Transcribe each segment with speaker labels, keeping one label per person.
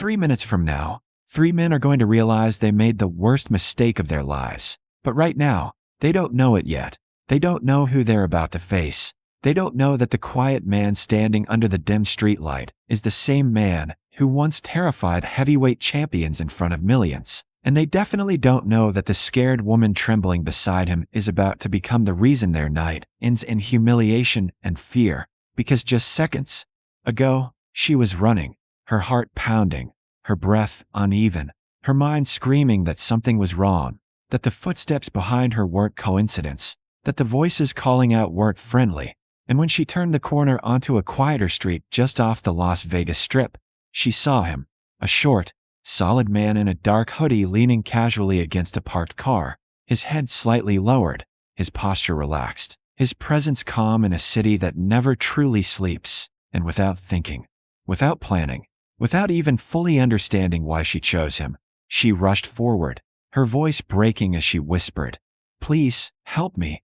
Speaker 1: 3 minutes from now, 3 men are going to realize they made the worst mistake of their lives. But right now, they don't know it yet. They don't know who they're about to face. They don't know that the quiet man standing under the dim streetlight is the same man who once terrified heavyweight champions in front of millions. And they definitely don't know that the scared woman trembling beside him is about to become the reason their night ends in humiliation and fear. Because just seconds ago, she was running, her heart pounding, her breath uneven, her mind screaming that something was wrong, that the footsteps behind her weren't coincidence, that the voices calling out weren't friendly. And when she turned the corner onto a quieter street just off the Las Vegas Strip, she saw him, a short, solid man in a dark hoodie leaning casually against a parked car, his head slightly lowered, his posture relaxed, his presence calm in a city that never truly sleeps. And without thinking, without planning, without even fully understanding why she chose him, she rushed forward, her voice breaking as she whispered, "Please, help me."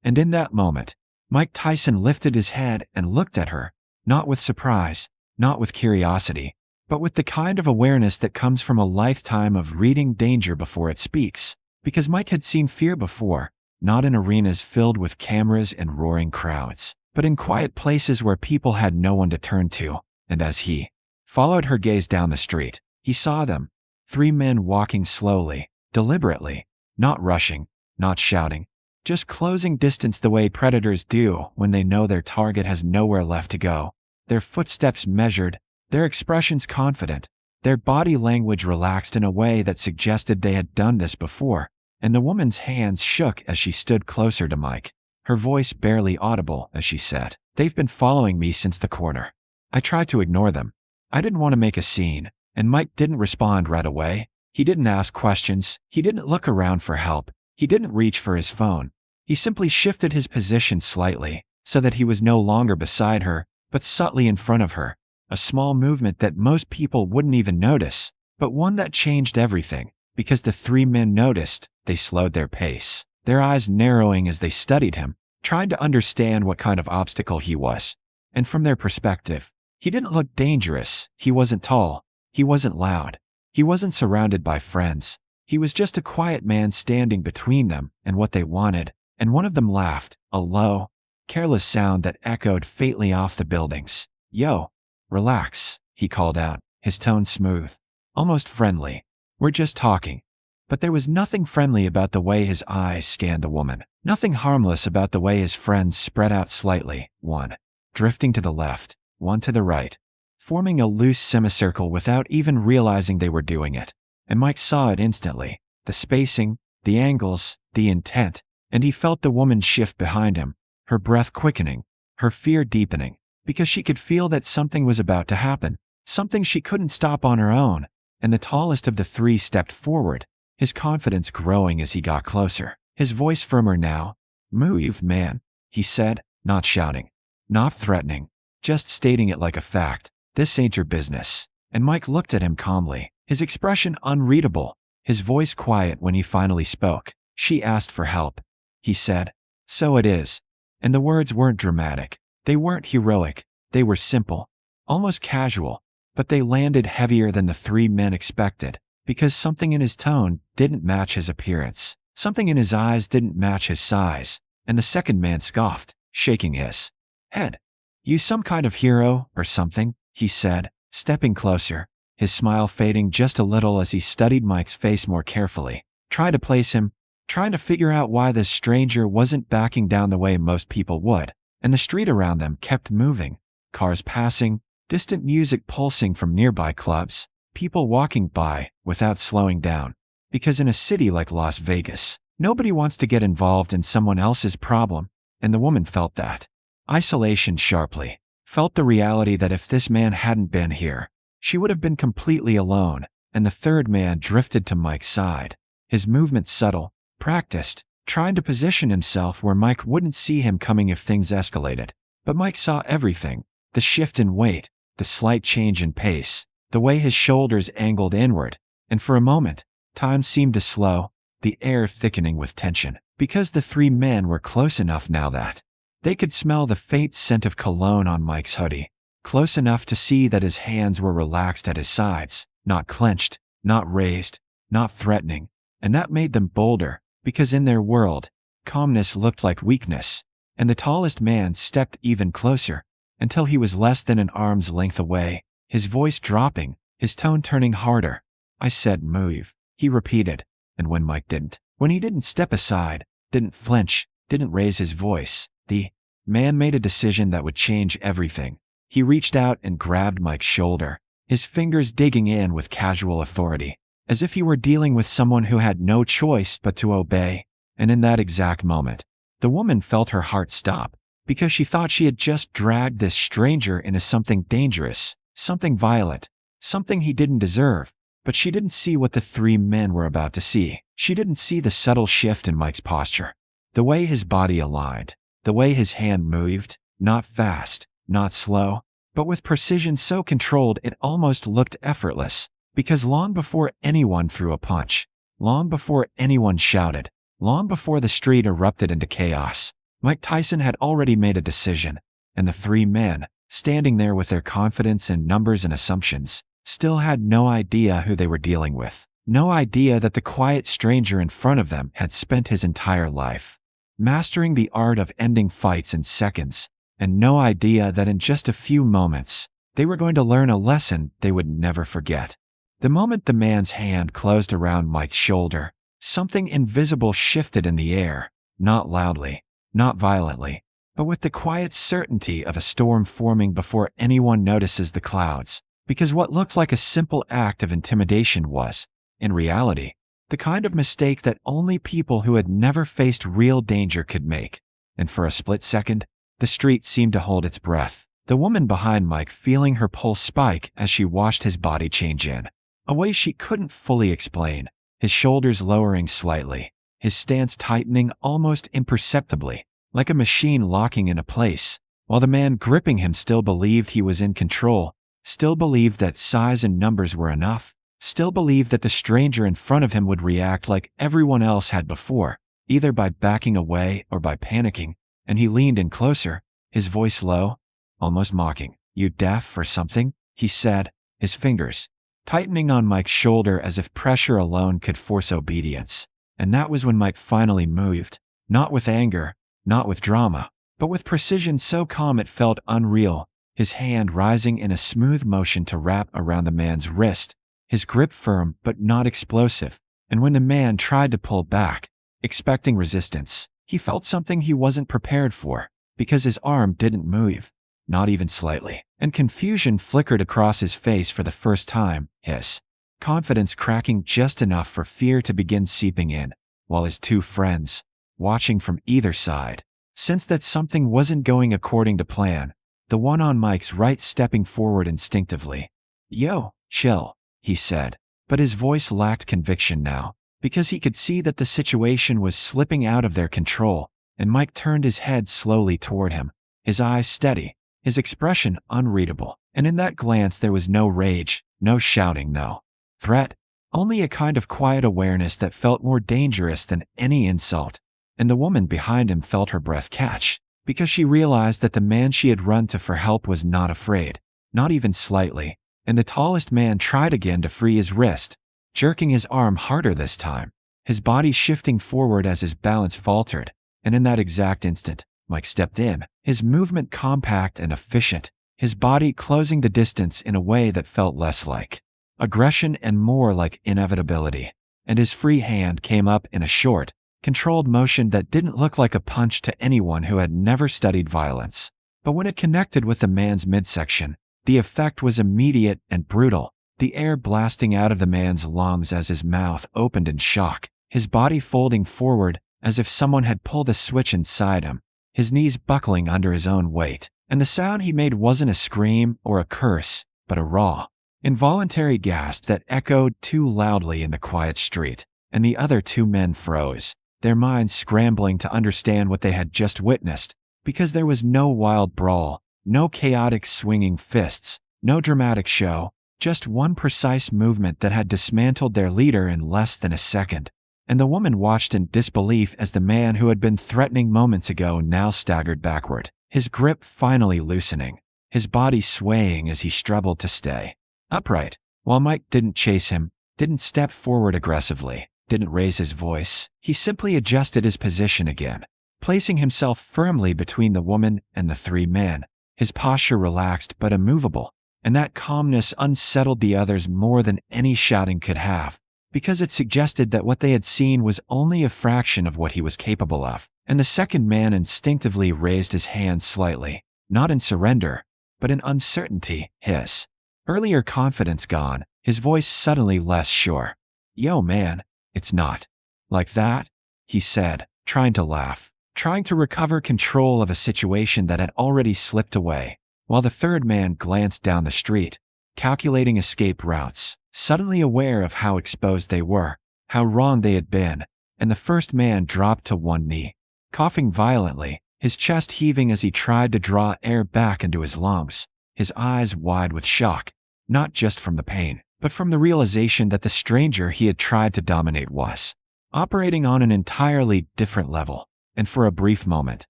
Speaker 1: And in that moment, Mike Tyson lifted his head and looked at her, not with surprise, not with curiosity, but with the kind of awareness that comes from a lifetime of reading danger before it speaks. Because Mike had seen fear before, not in arenas filled with cameras and roaring crowds, but in quiet places where people had no one to turn to. And as he followed her gaze down the street, he saw them, 3 men walking slowly, deliberately, not rushing, not shouting, just closing distance the way predators do when they know their target has nowhere left to go. Their footsteps measured, their expressions confident, their body language relaxed in a way that suggested they had done this before, and the woman's hands shook as she stood closer to Mike, her voice barely audible as she said, "They've been following me since the corner. I tried to ignore them. I didn't want to make a scene." And Mike didn't respond right away. He didn't ask questions. He didn't look around for help. He didn't reach for his phone. He simply shifted his position slightly so that he was no longer beside her, but subtly in front of her. A small movement that most people wouldn't even notice, but one that changed everything. Because the 3 men noticed, they slowed their pace, their eyes narrowing as they studied him, trying to understand what kind of obstacle he was. And from their perspective, he didn't look dangerous. He wasn't tall. He wasn't loud. He wasn't surrounded by friends. He was just a quiet man standing between them and what they wanted. And one of them laughed, a low, careless sound that echoed faintly off the buildings. "Yo, relax," he called out, his tone smooth, almost friendly. "We're just talking." But there was nothing friendly about the way his eyes scanned the woman, nothing harmless about the way his friends spread out slightly, one drifting to the left, one to the right, forming a loose semicircle without even realizing they were doing it. And Mike saw it instantly, the spacing, the angles, the intent, and he felt the woman shift behind him, her breath quickening, her fear deepening, because she could feel that something was about to happen, something she couldn't stop on her own. And the tallest of the 3 stepped forward, his confidence growing as he got closer, his voice firmer now. "Move, man," he said, not shouting, not threatening, just stating it like a fact. "This ain't your business." And Mike looked at him calmly, his expression unreadable, his voice quiet when he finally spoke. "She asked for help," he said. "So it is." And the words weren't dramatic. They weren't heroic. They were simple, almost casual, but they landed heavier than the 3 men expected, because something in his tone didn't match his appearance. Something in his eyes didn't match his size. And the second man scoffed, shaking his head. "You some kind of hero or something?" he said, stepping closer, his smile fading just a little as he studied Mike's face more carefully, trying to place him, trying to figure out why this stranger wasn't backing down the way most people would. And the street around them kept moving, cars passing, distant music pulsing from nearby clubs, people walking by without slowing down. Because in a city like Las Vegas, nobody wants to get involved in someone else's problem, and the woman felt that. Isolation sharply, felt the reality that if this man hadn't been here, she would have been completely alone. And the 3rd man drifted to Mike's side, his movements subtle, practiced, trying to position himself where Mike wouldn't see him coming if things escalated. But Mike saw everything, the shift in weight, the slight change in pace, the way his shoulders angled inward. And for a moment, time seemed to slow, the air thickening with tension, because the 3 men were close enough now that they could smell the faint scent of cologne on Mike's hoodie, close enough to see that his hands were relaxed at his sides, not clenched, not raised, not threatening. And that made them bolder, because in their world, calmness looked like weakness. And the tallest man stepped even closer, until he was less than an arm's length away, his voice dropping, his tone turning harder. "I said move," he repeated. And when Mike didn't, when he didn't step aside, didn't flinch, didn't raise his voice, the man made a decision that would change everything. He reached out and grabbed Mike's shoulder, his fingers digging in with casual authority, as if he were dealing with someone who had no choice but to obey. And in that exact moment, the woman felt her heart stop, because she thought she had just dragged this stranger into something dangerous, something violent, something he didn't deserve. But she didn't see what the three men were about to see. She didn't see the subtle shift in Mike's posture, the way his body aligned, the way his hand moved, not fast, not slow, but with precision so controlled it almost looked effortless. Because long before anyone threw a punch, long before anyone shouted, long before the street erupted into chaos, Mike Tyson had already made a decision. And the three men, standing there with their confidence in numbers and assumptions, still had no idea who they were dealing with. No idea that the quiet stranger in front of them had spent his entire life mastering the art of ending fights in seconds, and no idea that in just a few moments, they were going to learn a lesson they would never forget. The moment the man's hand closed around Mike's shoulder, something invisible shifted in the air, not loudly, not violently, but with the quiet certainty of a storm forming before anyone notices the clouds. Because what looked like a simple act of intimidation was, in reality, the kind of mistake that only people who had never faced real danger could make. And for a split second, the street seemed to hold its breath, the woman behind Mike feeling her pulse spike as she watched his body change in a way she couldn't fully explain, his shoulders lowering slightly, his stance tightening almost imperceptibly, like a machine locking into place, while the man gripping him still believed he was in control, still believed that size and numbers were enough, still believed that the stranger in front of him would react like everyone else had before, either by backing away or by panicking. And he leaned in closer, his voice low, almost mocking. "You deaf or something?" he said, his fingers tightening on Mike's shoulder as if pressure alone could force obedience. And that was when Mike finally moved, not with anger, not with drama, but with precision so calm it felt unreal, his hand rising in a smooth motion to wrap around the man's wrist, his grip firm but not explosive. And when the man tried to pull back, expecting resistance, he felt something he wasn't prepared for, because his arm didn't move, not even slightly. And confusion flickered across his face for the first time, his confidence cracking just enough for fear to begin seeping in, while his two friends, watching from either side, sensed that something wasn't going according to plan, the one on Mike's right stepping forward instinctively. "Yo, chill," he said, but his voice lacked conviction now, because he could see that the situation was slipping out of their control. And Mike turned his head slowly toward him, his eyes steady, his expression unreadable. And in that glance there was no rage, no shouting, no threat, only a kind of quiet awareness that felt more dangerous than any insult. And the woman behind him felt her breath catch, because she realized that the man she had run to for help was not afraid, not even slightly. And the tallest man tried again to free his wrist, jerking his arm harder this time, his body shifting forward as his balance faltered. And in that exact instant, Mike stepped in, his movement compact and efficient, his body closing the distance in a way that felt less like aggression and more like inevitability. And his free hand came up in a short, controlled motion that didn't look like a punch to anyone who had never studied violence. But when it connected with the man's midsection, the effect was immediate and brutal, the air blasting out of the man's lungs as his mouth opened in shock, his body folding forward as if someone had pulled a switch inside him, his knees buckling under his own weight. And the sound he made wasn't a scream or a curse, but a raw, involuntary gasp that echoed too loudly in the quiet street. And the other two men froze, their minds scrambling to understand what they had just witnessed, because there was no wild brawl, no chaotic swinging fists, no dramatic show, just one precise movement that had dismantled their leader in less than a second. And the woman watched in disbelief as the man who had been threatening moments ago now staggered backward, his grip finally loosening, his body swaying as he struggled to stay upright. While Mike didn't chase him, didn't step forward aggressively, didn't raise his voice, he simply adjusted his position again, placing himself firmly between the woman and the three men, his posture relaxed but immovable, and that calmness unsettled the others more than any shouting could have, because it suggested that what they had seen was only a fraction of what he was capable of. And the second man instinctively raised his hand slightly, not in surrender, but in uncertainty, his earlier confidence gone, his voice suddenly less sure. "Yo, man, it's not like that," he said, trying to laugh, trying to recover control of a situation that had already slipped away, while the third man glanced down the street, calculating escape routes, suddenly aware of how exposed they were, how wrong they had been, and the first man dropped to one knee, coughing violently, his chest heaving as he tried to draw air back into his lungs, his eyes wide with shock, not just from the pain, but from the realization that the stranger he had tried to dominate was operating on an entirely different level. And for a brief moment,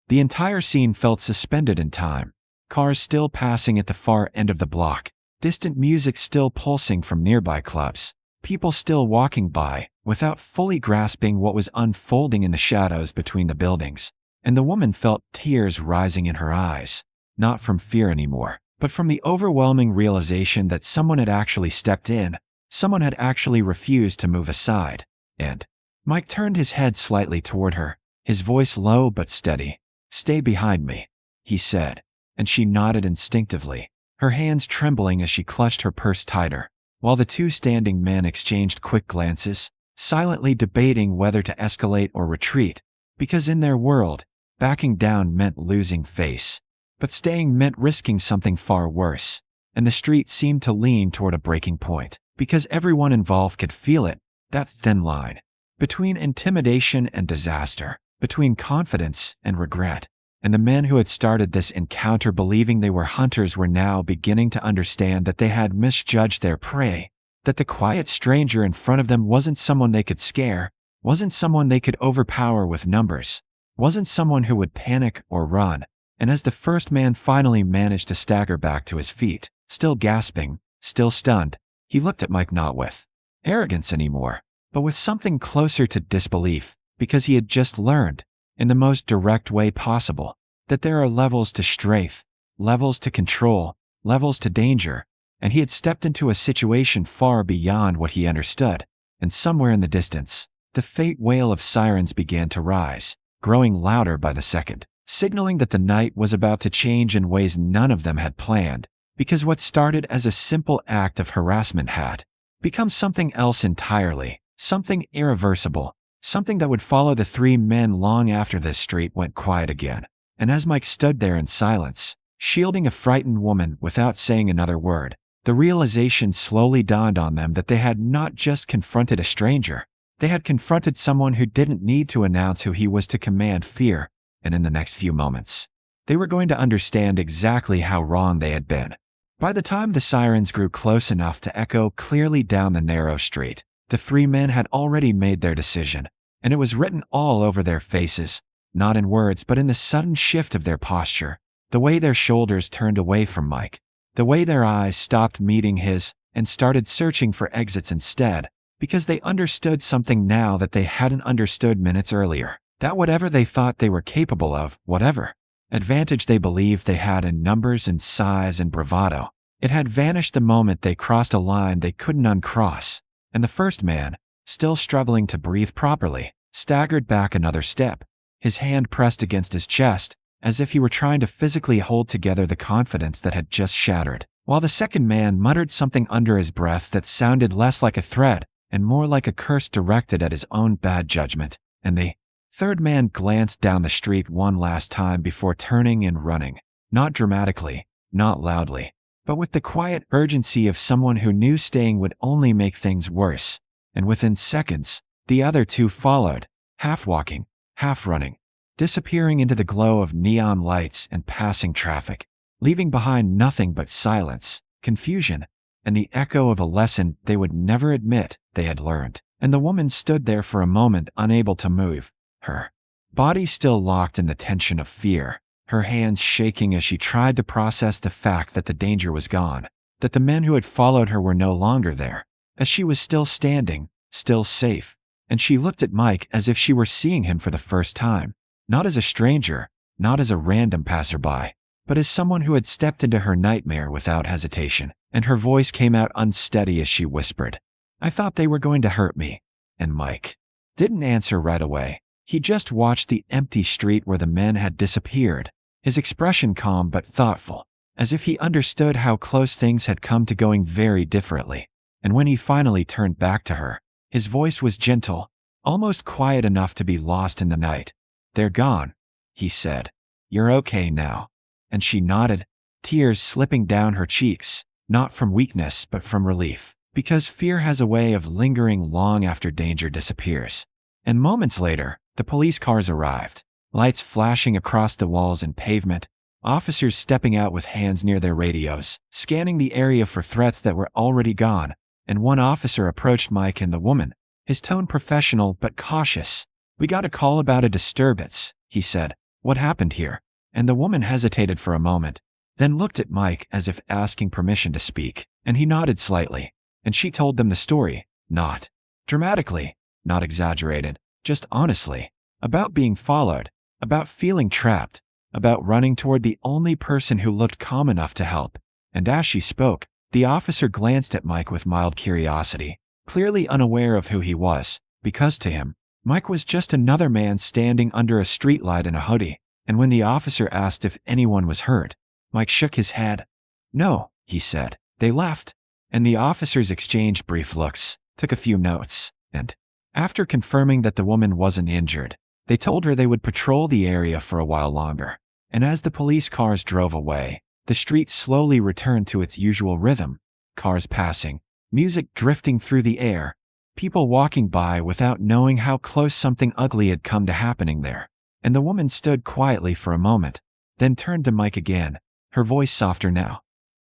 Speaker 1: the entire scene felt suspended in time, cars still passing at the far end of the block, distant music still pulsing from nearby clubs, people still walking by, without fully grasping what was unfolding in the shadows between the buildings. And the woman felt tears rising in her eyes, not from fear anymore, but from the overwhelming realization that someone had actually stepped in, someone had actually refused to move aside. And Mike turned his head slightly toward her, his voice low but steady. "Stay behind me," he said, and she nodded instinctively, her hands trembling as she clutched her purse tighter, while the two standing men exchanged quick glances, silently debating whether to escalate or retreat, because in their world, backing down meant losing face, but staying meant risking something far worse, and the street seemed to lean toward a breaking point, because everyone involved could feel it, that thin line between intimidation and disaster, between confidence and regret. And the men who had started this encounter believing they were hunters were now beginning to understand that they had misjudged their prey, that the quiet stranger in front of them wasn't someone they could scare, wasn't someone they could overpower with numbers, wasn't someone who would panic or run. And as the first man finally managed to stagger back to his feet, still gasping, still stunned, he looked at Mike not with arrogance anymore, but with something closer to disbelief, because he had just learned, in the most direct way possible, that there are levels to strength, levels to control, levels to danger, and he had stepped into a situation far beyond what he understood. And somewhere in the distance, the faint wail of sirens began to rise, growing louder by the second, signaling that the night was about to change in ways none of them had planned, because what started as a simple act of harassment had become something else entirely, something irreversible, something that would follow the three men long after this street went quiet again. And as Mike stood there in silence, shielding a frightened woman without saying another word, the realization slowly dawned on them that they had not just confronted a stranger, they had confronted someone who didn't need to announce who he was to command fear, and in the next few moments, they were going to understand exactly how wrong they had been. By the time the sirens grew close enough to echo clearly down the narrow street, the three men had already made their decision, and it was written all over their faces, not in words but in the sudden shift of their posture, the way their shoulders turned away from Mike, the way their eyes stopped meeting his and started searching for exits instead, because they understood something now that they hadn't understood minutes earlier, that whatever they thought they were capable of, whatever advantage they believed they had in numbers and size and bravado, it had vanished the moment they crossed a line they couldn't uncross. And the first man, still struggling to breathe properly, staggered back another step, his hand pressed against his chest, as if he were trying to physically hold together the confidence that had just shattered, while the second man muttered something under his breath that sounded less like a threat and more like a curse directed at his own bad judgment. And the third man glanced down the street one last time before turning and running, not dramatically, not loudly, but with the quiet urgency of someone who knew staying would only make things worse. And within seconds, the other two followed, half walking, half running, disappearing into the glow of neon lights and passing traffic, leaving behind nothing but silence, confusion, and the echo of a lesson they would never admit they had learned. And the woman stood there for a moment unable to move, her body still locked in the tension of fear, her hands shaking as she tried to process the fact that the danger was gone, that the men who had followed her were no longer there, that she was still standing, still safe, and she looked at Mike as if she were seeing him for the first time, not as a stranger, not as a random passerby, but as someone who had stepped into her nightmare without hesitation, and her voice came out unsteady as she whispered, "I thought they were going to hurt me." And Mike didn't answer right away. He just watched the empty street where the men had disappeared, his expression calm but thoughtful, as if he understood how close things had come to going very differently. And when he finally turned back to her, his voice was gentle, almost quiet enough to be lost in the night. "They're gone," he said. "You're okay now." And she nodded, tears slipping down her cheeks, not from weakness but from relief, because fear has a way of lingering long after danger disappears. And moments later, the police cars arrived, lights flashing across the walls and pavement, officers stepping out with hands near their radios, scanning the area for threats that were already gone, and one officer approached Mike and the woman, his tone professional but cautious. "We got a call about a disturbance," he said. "What happened here?" And the woman hesitated for a moment, then looked at Mike as if asking permission to speak, and he nodded slightly. And she told them the story, not dramatically, not exaggerated, just honestly, about being followed, about feeling trapped, about running toward the only person who looked calm enough to help. And as she spoke, the officer glanced at Mike with mild curiosity, clearly unaware of who he was, because to him, Mike was just another man standing under a streetlight in a hoodie. And when the officer asked if anyone was hurt, Mike shook his head. "No," he said. "They left." And the officers exchanged brief looks, took a few notes, and, after confirming that the woman wasn't injured, they told her they would patrol the area for a while longer. And as the police cars drove away, the street slowly returned to its usual rhythm, cars passing, music drifting through the air, people walking by without knowing how close something ugly had come to happening there. And the woman stood quietly for a moment, then turned to Mike again, her voice softer now.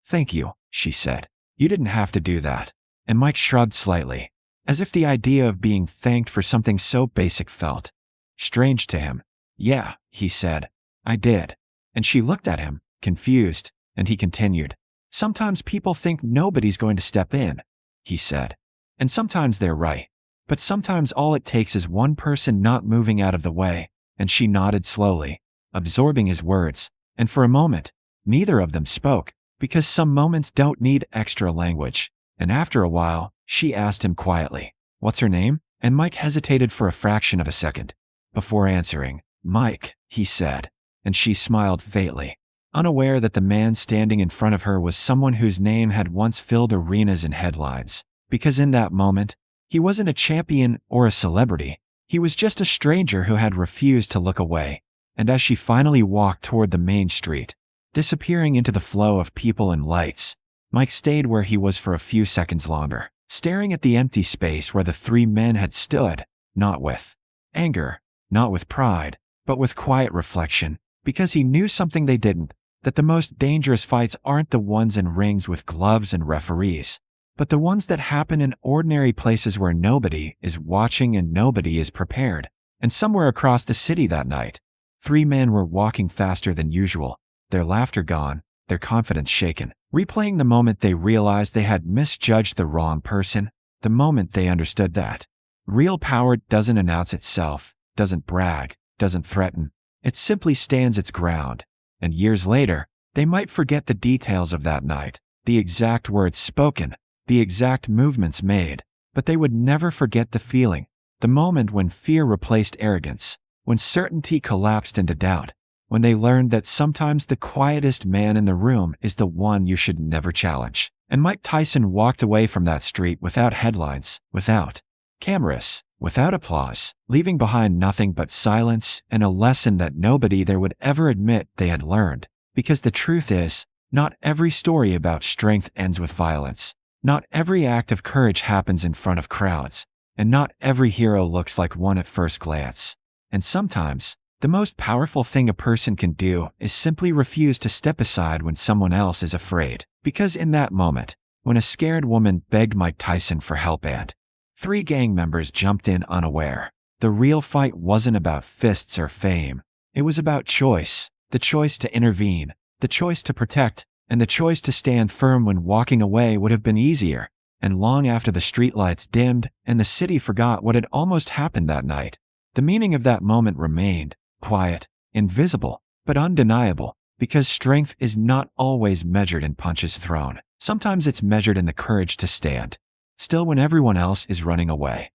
Speaker 1: "Thank you," she said. "You didn't have to do that." And Mike shrugged slightly, as if the idea of being thanked for something so basic felt strange to him. "Yeah," he said, "I did." And she looked at him, confused, and he continued. "Sometimes people think nobody's going to step in," he said. "And sometimes they're right. But sometimes all it takes is one person not moving out of the way." And she nodded slowly, absorbing his words, and for a moment, neither of them spoke, because some moments don't need extra language. And after a while, she asked him quietly, "What's her name?" And Mike hesitated for a fraction of a second. Before answering, "Mike," he said, and she smiled faintly, unaware that the man standing in front of her was someone whose name had once filled arenas and headlines, because in that moment, he wasn't a champion or a celebrity. He was just a stranger who had refused to look away. And as she finally walked toward the main street, disappearing into the flow of people and lights, Mike stayed where he was for a few seconds longer, staring at the empty space where the three men had stood, not with anger, not with pride, but with quiet reflection, because he knew something they didn't, that the most dangerous fights aren't the ones in rings with gloves and referees, but the ones that happen in ordinary places where nobody is watching and nobody is prepared. And somewhere across the city that night, three men were walking faster than usual, their laughter gone, their confidence shaken, replaying the moment they realized they had misjudged the wrong person, the moment they understood that real power doesn't announce itself, doesn't brag, doesn't threaten. It simply stands its ground. And years later, they might forget the details of that night, the exact words spoken, the exact movements made, but they would never forget the feeling, the moment when fear replaced arrogance, when certainty collapsed into doubt, when they learned that sometimes the quietest man in the room is the one you should never challenge. And Mike Tyson walked away from that street without headlines, without cameras, without applause, leaving behind nothing but silence and a lesson that nobody there would ever admit they had learned. Because the truth is, not every story about strength ends with violence. Not every act of courage happens in front of crowds, and not every hero looks like one at first glance. And sometimes, the most powerful thing a person can do is simply refuse to step aside when someone else is afraid. Because in that moment, when a scared woman begged Mike Tyson for help and three gang members jumped in unaware, the real fight wasn't about fists or fame. It was about choice, the choice to intervene, the choice to protect, and the choice to stand firm when walking away would have been easier. And long after the streetlights dimmed and the city forgot what had almost happened that night, the meaning of that moment remained quiet, invisible, but undeniable, because strength is not always measured in punches thrown. Sometimes it's measured in the courage to stand still when everyone else is running away.